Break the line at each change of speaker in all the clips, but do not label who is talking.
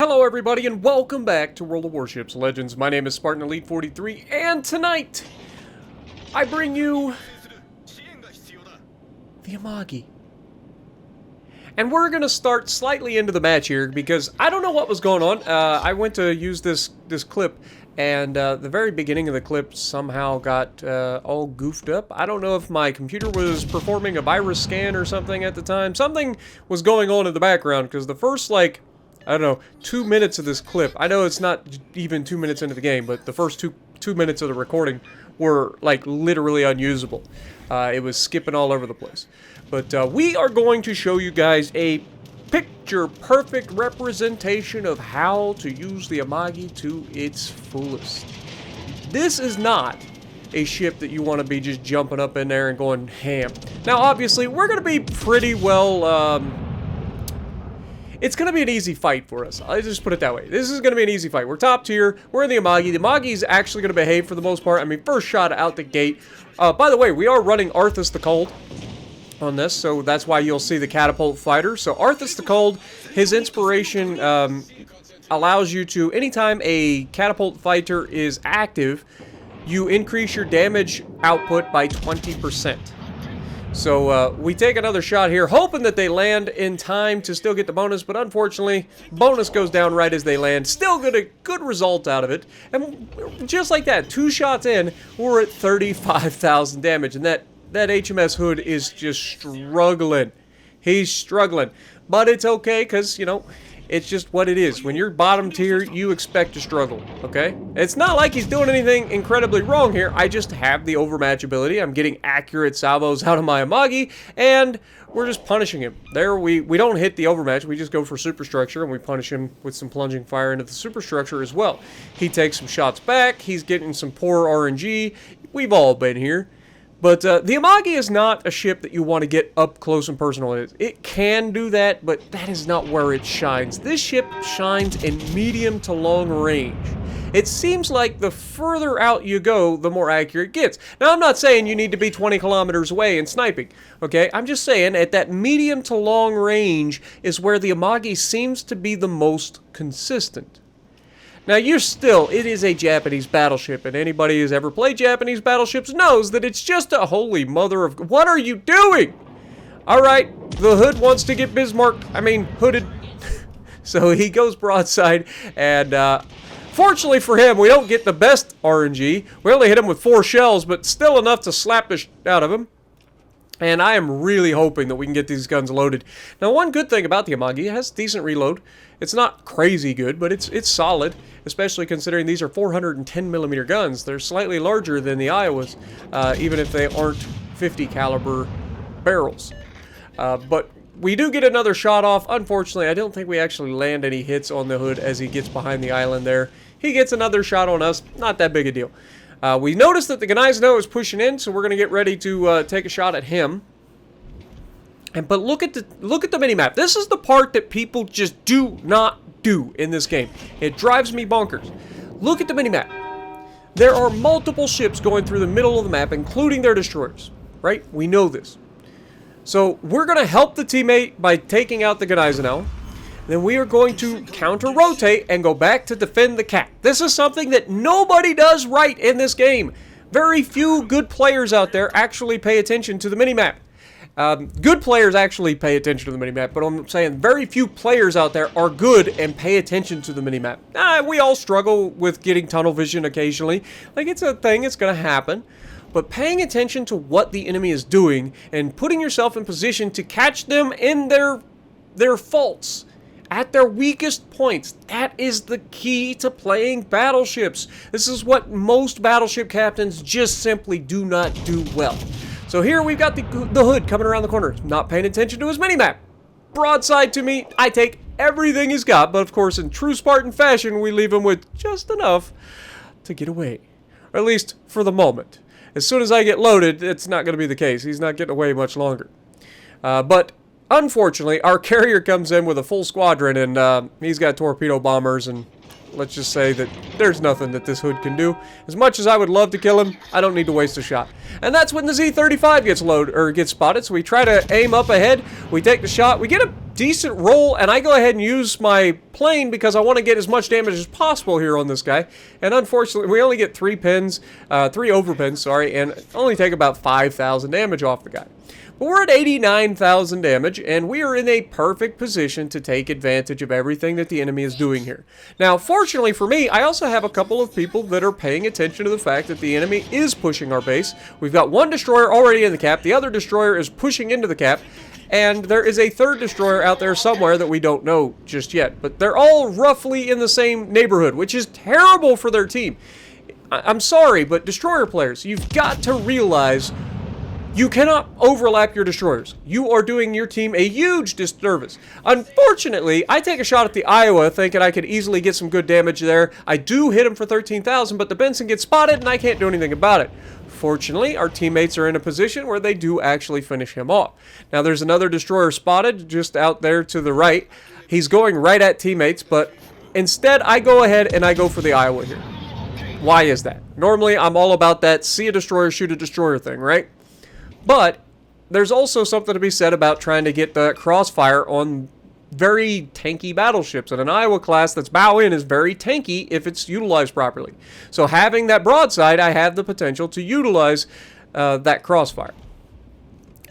Hello everybody and welcome back to World of Warships Legends. My name is Spartan Elite 43 and tonight I bring you the Amagi. And we're going to start slightly into the match here because I don't know what was going on. I went to use this clip and the very beginning of the clip somehow got all goofed up. I don't know if my computer was performing a virus scan or something at the time. Something was going on in the background because the first, like, I don't know, 2 minutes of this clip, I know it's not even 2 minutes into the game, but the first two minutes of the recording were, like, literally unusable. It was skipping all over the place. But we are going to show you guys a picture-perfect representation of how to use the Amagi to its fullest. This is not a ship that you want to be just jumping up in there and going ham. Now, obviously, we're going to be pretty well, it's going to be an easy fight for us. I'll just put it that way. This is going to be an easy fight. We're top tier. We're in the Amagi. The Amagi is actually going to behave for the most part. I mean, first shot out the gate. By the way, we are running Arthas the Cold on this, so that's why you'll see the catapult fighter. So Arthas the Cold, his inspiration allows you to, anytime a catapult fighter is active, you increase your damage output by 20%. So we take another shot here, hoping that they land in time to still get the bonus, but unfortunately, bonus goes down right as they land. Still get a good result out of it. And just like that, 2 shots in, we're at 35,000 damage, and that HMS Hood is just struggling. He's struggling. But it's okay, because, you know, it's just what it is. When you're bottom tier, you expect to struggle, okay? It's not like he's doing anything incredibly wrong here. I just have the overmatch ability. I'm getting accurate salvos out of my Amagi, and we're just punishing him. There, we don't hit the overmatch. We just go for superstructure, and we punish him with some plunging fire into the superstructure as well. He takes some shots back. He's getting some poor RNG. We've all been here. But the Amagi is not a ship that you want to get up close and personal with. It can do that, but that is not where it shines. This ship shines in medium to long range. It seems like the further out you go, the more accurate it gets. Now, I'm not saying you need to be 20 kilometers away and sniping, okay? I'm just saying at that medium to long range is where the Amagi seems to be the most consistent. Now, it is a Japanese battleship, and anybody who's ever played Japanese battleships knows that it's just a holy mother of... What are you doing? Alright, the Hood wants to get hooded. So he goes broadside, and fortunately for him, we don't get the best RNG. We only hit him with 4 shells, but still enough to slap the shit out of him. And I am really hoping that we can get these guns loaded. Now, one good thing about the Amagi, it has decent reload. It's not crazy good, but it's solid, especially considering these are 410mm guns. They're slightly larger than the Iowas, even if they aren't 50 caliber barrels. But we do get another shot off. Unfortunately, I don't think we actually land any hits on the Hood as he gets behind the island there. He gets another shot on us. Not that big a deal. We noticed that the Gneisenau is pushing in, so we're going to get ready to take a shot at him. But look at the minimap. This is the part that people just do not do in this game. It drives me bonkers. Look at the minimap. There are multiple ships going through the middle of the map, including their destroyers. Right? We know this. So we're going to help the teammate by taking out the Gneisenau. Then we are going to counter-rotate and go back to defend the cat. This is something that nobody does right in this game. Very few good players out there actually pay attention to the minimap. Good players actually pay attention to the minimap, but I'm saying very few players out there are good and pay attention to the minimap. We all struggle with getting tunnel vision occasionally. Like, it's a thing, it's going to happen. But paying attention to what the enemy is doing and putting yourself in position to catch them in their faults, at their weakest points, that is the key to playing battleships. This is what most battleship captains just simply do not do well. So here we've got the Hood coming around the corner, not paying attention to his minimap. Broadside to me, I take everything he's got, but of course in true Spartan fashion, we leave him with just enough to get away. Or at least for the moment. As soon as I get loaded, it's not going to be the case. He's not getting away much longer. But unfortunately, our carrier comes in with a full squadron, and he's got torpedo bombers, and let's just say that there's nothing that this hood can do. As much as I would love to kill him, I don't need to waste a shot. And that's when the Z-35 gets spotted. So we try to aim up ahead. We take the shot. We get a decent roll, and I go ahead and use my plane because I want to get as much damage as possible here on this guy. And unfortunately, we only get 3 overpins, sorry, and only take about 5,000 damage off the guy. But we're at 89,000 damage, and we are in a perfect position to take advantage of everything that the enemy is doing here. Now, fortunately for me, I also have a couple of people that are paying attention to the fact that the enemy is pushing our base. We've got one destroyer already in the cap, the other destroyer is pushing into the cap, and there is a third destroyer out there somewhere that we don't know just yet. But they're all roughly in the same neighborhood, which is terrible for their team. I'm sorry, but destroyer players, you've got to realize you cannot overlap your destroyers. You are doing your team a huge disservice. Unfortunately, I take a shot at the Iowa thinking I could easily get some good damage there. I do hit him for 13,000, but the Benson gets spotted and I can't do anything about it. Fortunately, our teammates are in a position where they do actually finish him off. Now, there's another destroyer spotted just out there to the right. He's going right at teammates, but instead I go ahead and I go for the Iowa here. Why is that? Normally, I'm all about that see a destroyer, shoot a destroyer thing, right? But there's also something to be said about trying to get the crossfire on very tanky battleships. And an Iowa class that's bow in is very tanky if it's utilized properly. So having that broadside, I have the potential to utilize that crossfire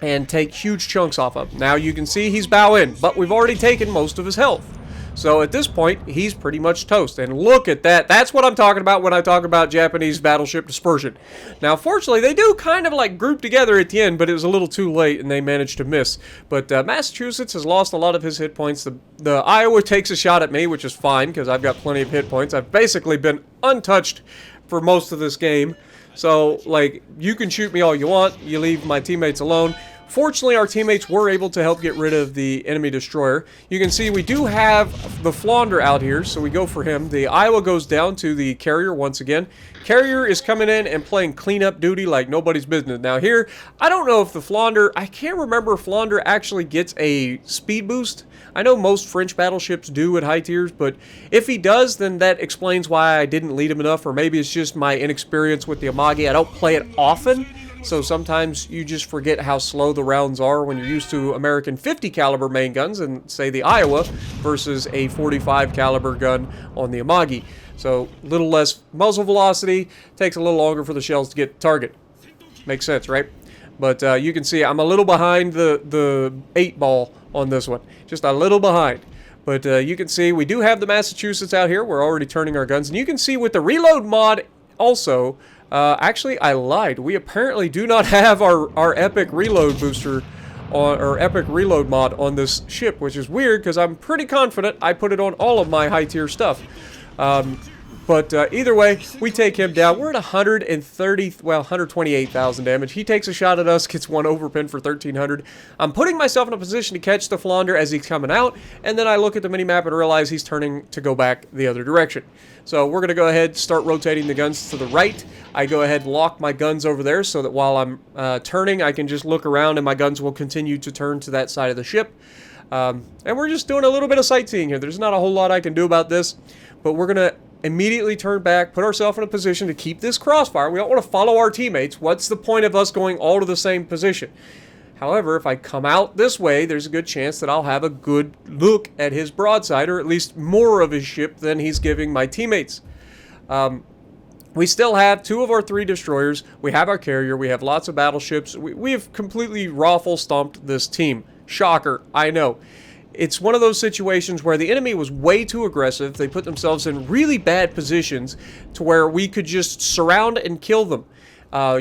and take huge chunks off of him. Now you can see he's bow in, but we've already taken most of his health. So at this point, he's pretty much toast. And look at that. That's what I'm talking about when I talk about Japanese battleship dispersion. Now, fortunately, they do kind of like group together at the end, but it was a little too late and they managed to miss. But Massachusetts has lost a lot of his hit points. The Iowa takes a shot at me, which is fine because I've got plenty of hit points. I've basically been untouched for most of this game. So, like, you can shoot me all you want. You leave my teammates alone. Fortunately, our teammates were able to help get rid of the enemy destroyer. You can see we do have the Flounder out here, so we go for him. The Iowa goes down to the carrier once again. Carrier is coming in and playing cleanup duty like nobody's business. Now here, I don't know if the Flounder, I can't remember if Flounder actually gets a speed boost. I know most French battleships do at high tiers, but if he does, then that explains why I didn't lead him enough, or maybe it's just my inexperience with the Amagi. I don't play it often. So sometimes you just forget how slow the rounds are when you're used to American 50 caliber main guns and say the Iowa versus a 45 caliber gun on the Amagi. So a little less muzzle velocity, takes a little longer for the shells to get target. Makes sense, right? But you can see I'm a little behind the 8-ball on this one. Just a little behind. But you can see we do have the Massachusetts out here. We're already turning our guns. And you can see with the reload mod also, actually, I lied. We apparently do not have our epic reload booster or epic reload mod on this ship, which is weird because I'm pretty confident I put it on all of my high tier stuff. But either way, we take him down. We're at 128,000 damage. He takes a shot at us, gets one overpin for 1,300. I'm putting myself in a position to catch the Flounder as he's coming out, and then I look at the minimap and realize he's turning to go back the other direction. So we're going to go ahead and start rotating the guns to the right. I go ahead and lock my guns over there so that while I'm turning, I can just look around and my guns will continue to turn to that side of the ship. And we're just doing a little bit of sightseeing here. There's not a whole lot I can do about this, but we're going to immediately turn back, put ourselves in a position to keep this crossfire. We don't want to follow our teammates. What's the point of us going all to the same position? However, if I come out this way, there's a good chance that I'll have a good look at his broadside, or at least more of his ship than he's giving my teammates. We still have 2 of our 3 destroyers. We have our carrier. We have lots of battleships. We have completely raffle-stomped this team. Shocker, I know. It's one of those situations where the enemy was way too aggressive. They put themselves in really bad positions to where we could just surround and kill them.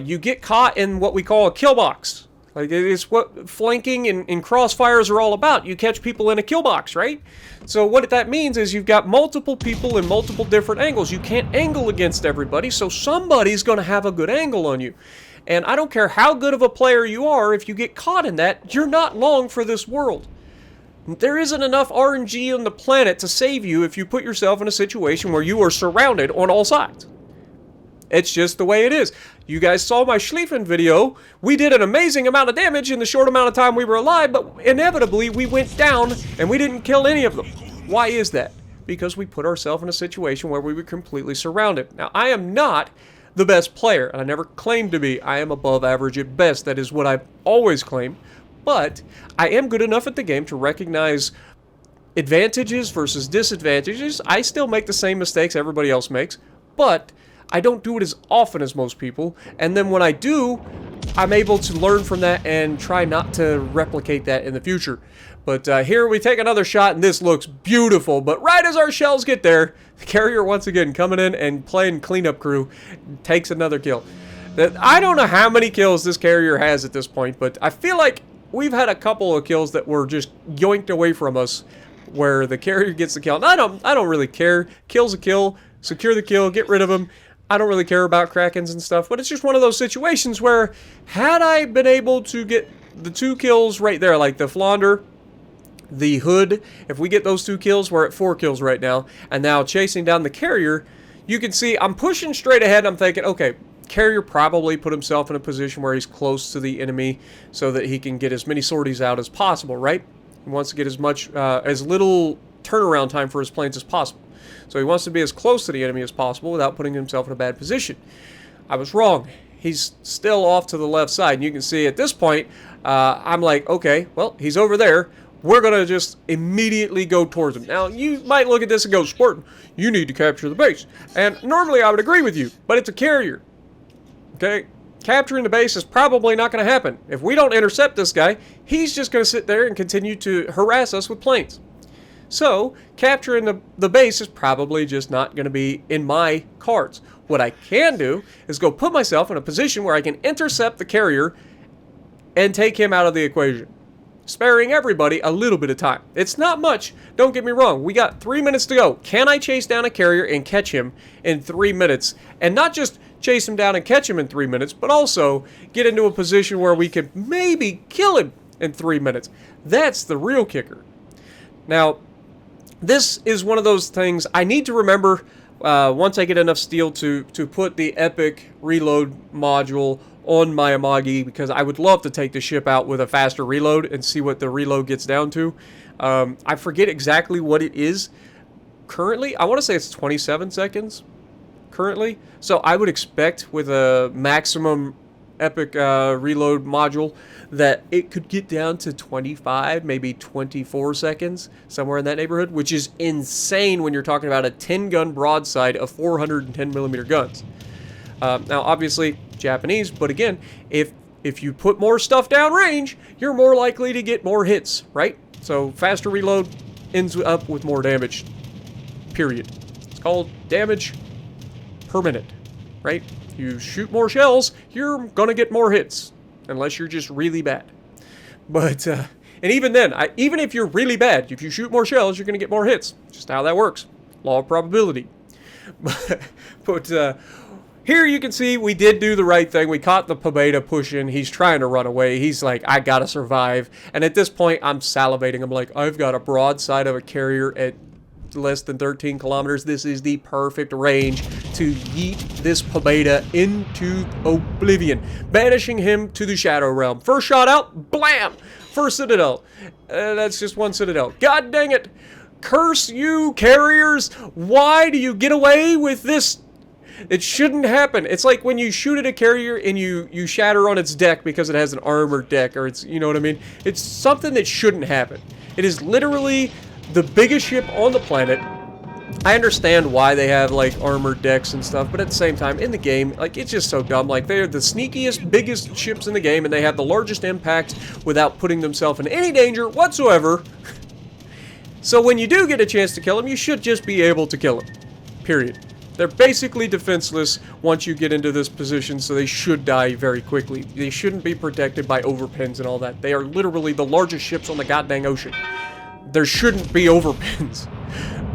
You get caught in what we call a kill box. Like, it's what flanking and crossfires are all about. You catch people in a kill box, right? So what that means is you've got multiple people in multiple different angles. You can't angle against everybody, so somebody's going to have a good angle on you. And I don't care how good of a player you are, if you get caught in that, you're not long for this world. There isn't enough RNG on the planet to save you if you put yourself in a situation where you are surrounded on all sides. It's just the way it is. You guys saw my Schlieffen video. We did an amazing amount of damage in the short amount of time we were alive, but inevitably we went down and we didn't kill any of them. Why is that? because we put ourselves in a situation where we were completely surrounded. Now, I am not the best player, and I never claimed to be. I am above average at best. That is what I've always claimed. But I am good enough at the game to recognize advantages versus disadvantages. I still make the same mistakes everybody else makes, but I don't do it as often as most people. And then when I do, I'm able to learn from that and try not to replicate that in the future. But here we take another shot, and this looks beautiful. But right as our shells get there, the carrier once again coming in and playing cleanup crew takes another kill. I don't know how many kills this carrier has at this point, but I feel like we've had a couple of kills that were just yoinked away from us, where the carrier gets the kill. And I don't really care. Kill's a kill. Secure the kill. Get rid of him. I don't really care about Krakens and stuff, but it's just one of those situations where, had I been able to get the 2 kills right there, like the Flounder, the Hood, if we get those 2 kills, we're at 4 kills right now, and now chasing down the carrier, you can see I'm pushing straight ahead. I'm thinking, okay, carrier probably put himself in a position where he's close to the enemy so that he can get as many sorties out as possible, right? He wants to get as little turnaround time for his planes as possible. So he wants to be as close to the enemy as possible without putting himself in a bad position. I was wrong. He's still off to the left side. And you can see at this point, I'm like, okay, well, he's over there. We're going to just immediately go towards him. Now, you might look at this and go, Spartan, you need to capture the base. And normally I would agree with you, but it's a carrier. Okay? Capturing the base is probably not going to happen. If we don't intercept this guy, he's just going to sit there and continue to harass us with planes. So, capturing the base is probably just not going to be in my cards. What I can do is go put myself in a position where I can intercept the carrier and take him out of the equation, sparing everybody a little bit of time. It's not much, don't get me wrong. We got 3 minutes to go. Can I chase down a carrier and catch him in 3 minutes? And not just chase him down and catch him in 3 minutes, but also get into a position where we could maybe kill him in 3 minutes. That's the real kicker. Now, this is one of those things I need to remember once I get enough steel to put the epic reload module on my Amagi, because I would love to take the ship out with a faster reload and see what the reload gets down to. I forget exactly what it is currently. I want to say it's 27 seconds currently. So I would expect with a maximum epic reload module that it could get down to 25, maybe 24 seconds, somewhere in that neighborhood, which is insane when you're talking about a 10-gun broadside of 410mm guns. Now, obviously, Japanese, but again, if you put more stuff downrange, you're more likely to get more hits, right? So faster reload ends up with more damage, period. It's called damage per minute, right? You shoot more shells, you're gonna get more hits, unless you're just really bad. But, and even then, even if you're really bad, if you shoot more shells, you're gonna get more hits. Just how that works. Law of probability. But here you can see we did do the right thing. We caught the Pobeda pushing. He's trying to run away. He's like, I gotta survive. And at this point, I'm salivating. I'm like, I've got a broadside of a carrier at less than 13 kilometers. This is the perfect range to yeet this Pobeda into oblivion, banishing him to the Shadow Realm. First shot out, blam! First Citadel. That's just one Citadel. God dang it! Curse you, carriers! Why do you get away with this? It shouldn't happen. It's like when you shoot at a carrier and you shatter on its deck because it has an armored deck, or it's, you know what I mean? It's something that shouldn't happen. It is literally the biggest ship on the planet. I understand why they have like armored decks and stuff, but at the same time, in the game, like, it's just so dumb. Like, they're the sneakiest, biggest ships in the game, and they have the largest impact without putting themselves in any danger whatsoever. So when you do get a chance to kill them, you should just be able to kill them. Period. They're basically defenseless once you get into this position, so they should die very quickly. They shouldn't be protected by overpins and all that. They are literally the largest ships on the goddamn ocean. There shouldn't be overpins.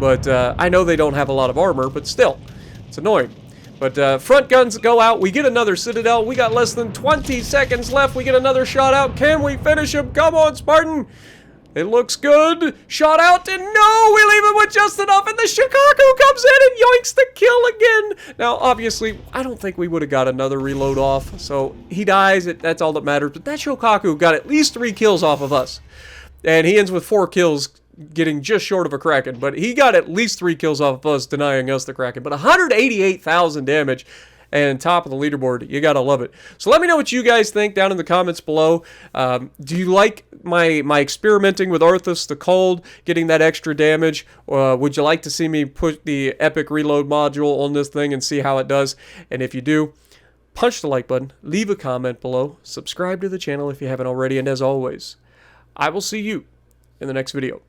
But I know they don't have a lot of armor, but still, it's annoying. But front guns go out. We get another Citadel. We got less than 20 seconds left. We get another shot out. Can we finish him? Come on, Spartan. It looks good. Shot out, and no, we leave him with just enough, and the Shikaku comes in and yoinks the kill again. Now, obviously, I don't think we would have got another reload off, so he dies. That's all that matters. But that Shokaku got at least 3 kills off of us. And he ends with 4 kills getting just short of a Kraken, but he got at least 3 kills off of us, denying us the Kraken. But 188,000 damage and top of the leaderboard. You gotta love it. So let me know what you guys think down in the comments below. Do you like my experimenting with Arthas the Cold, getting that extra damage? Would you like to see me put the epic reload module on this thing and see how it does? And if you do, punch the like button, leave a comment below, subscribe to the channel if you haven't already, and as always, I will see you in the next video.